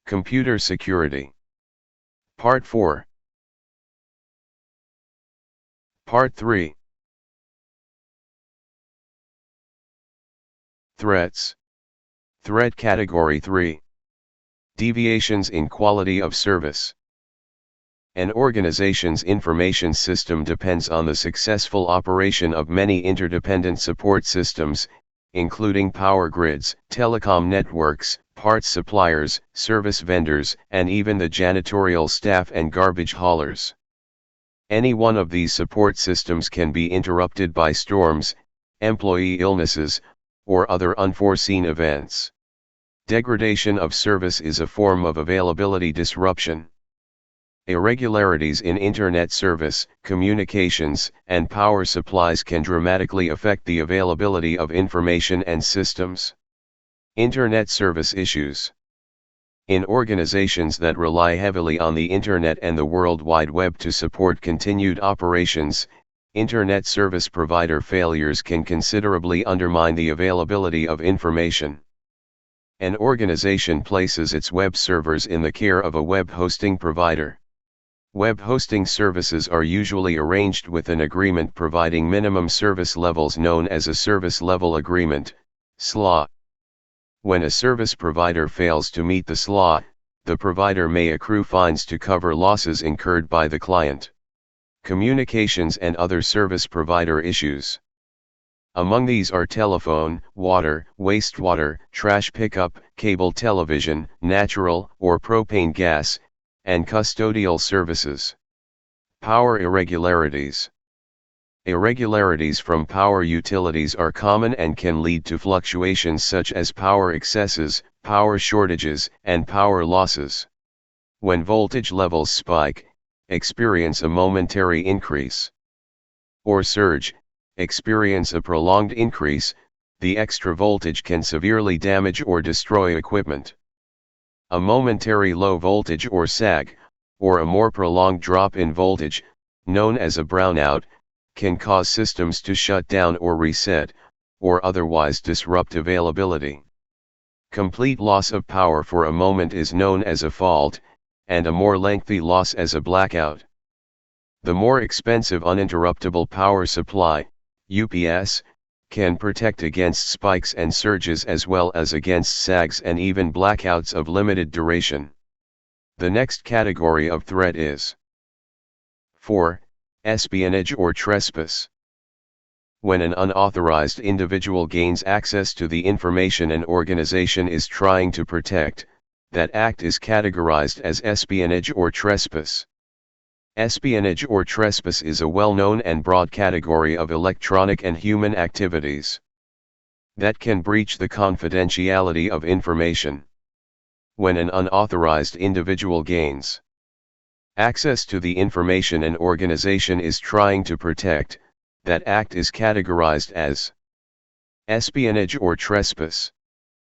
Computer security. Part 4. Part 3. Threats. Threat Category 3. Deviations in quality of service. An organization's information system depends on the successful operation of many interdependent support systems, including power grids, telecom networks, parts suppliers, service vendors, and even the janitorial staff and garbage haulers. Any one of these support systems can be interrupted by storms, employee illnesses, or other unforeseen events. Degradation of service is a form of availability disruption. Irregularities in Internet service, communications, and power supplies can dramatically affect the availability of information and systems. Internet service issues. In organizations that rely heavily on the Internet and the World Wide Web to support continued operations, Internet service provider failures can considerably undermine the availability of information. An organization places its web servers in the care of a web hosting provider. Web hosting services are usually arranged with an agreement providing minimum service levels known as a Service Level Agreement, SLA. When a service provider fails to meet the SLA, the provider may accrue fines to cover losses incurred by the client. Communications and other service provider issues. Among these are telephone, water, wastewater, trash pickup, cable television, natural or propane gas, and custodial services. Power irregularities. Irregularities from power utilities are common and can lead to fluctuations such as power excesses, power shortages, and power losses. When voltage levels spike, experience a momentary increase, or surge, experience a prolonged increase, the extra voltage can severely damage or destroy equipment. A momentary low voltage or sag, or a more prolonged drop in voltage, known as a brownout, can cause systems to shut down or reset, or otherwise disrupt availability. Complete loss of power for a moment is known as a fault, and a more lengthy loss as a blackout. The more expensive uninterruptible power supply, UPS, can protect against spikes and surges as well as against sags and even blackouts of limited duration. The next category of threat is 4. Espionage or trespass. When an unauthorized individual gains access to the information an organization is trying to protect, that act is categorized as espionage or trespass. Espionage or trespass is a well-known and broad category of electronic and human activities that can breach the confidentiality of information. When an unauthorized individual gains access to the information an organization is trying to protect, that act is categorized as espionage or trespass.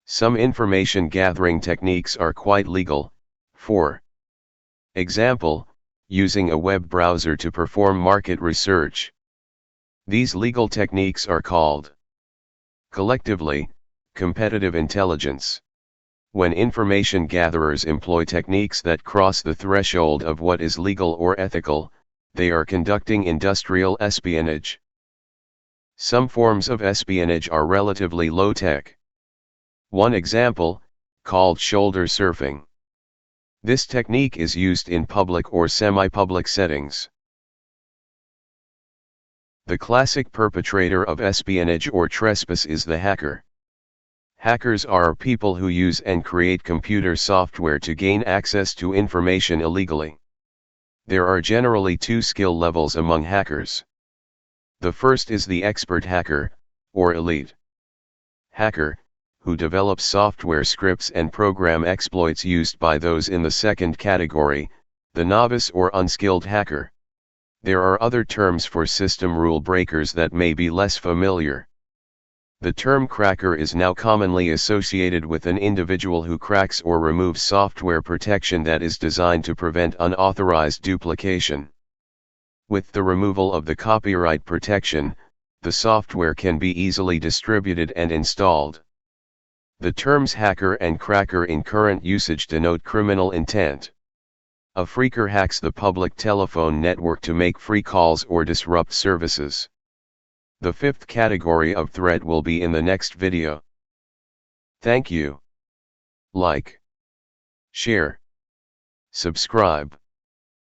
Some information gathering techniques are quite legal. For example, using a web browser to perform market research. These legal techniques are called, collectively, competitive intelligence. When information gatherers employ techniques that cross the threshold of what is legal or ethical, they are conducting industrial espionage. Some forms of espionage are relatively low-tech. One example, called shoulder surfing. This technique is used in public or semi-public settings. The classic perpetrator of espionage or trespass is the hacker. Hackers are people who use and create computer software to gain access to information illegally. There are generally two skill levels among hackers. The first is the expert hacker, or elite hacker, who develops software scripts and program exploits used by those in the second category, the novice or unskilled hacker. There are other terms for system rule breakers that may be less familiar. The term cracker is now commonly associated with an individual who cracks or removes software protection that is designed to prevent unauthorized duplication. With the removal of the copyright protection, the software can be easily distributed and installed. The terms hacker and cracker in current usage denote criminal intent. A phreaker hacks the public telephone network to make free calls or disrupt services. The fifth category of threat will be in the next video. Thank you. Like, share, subscribe.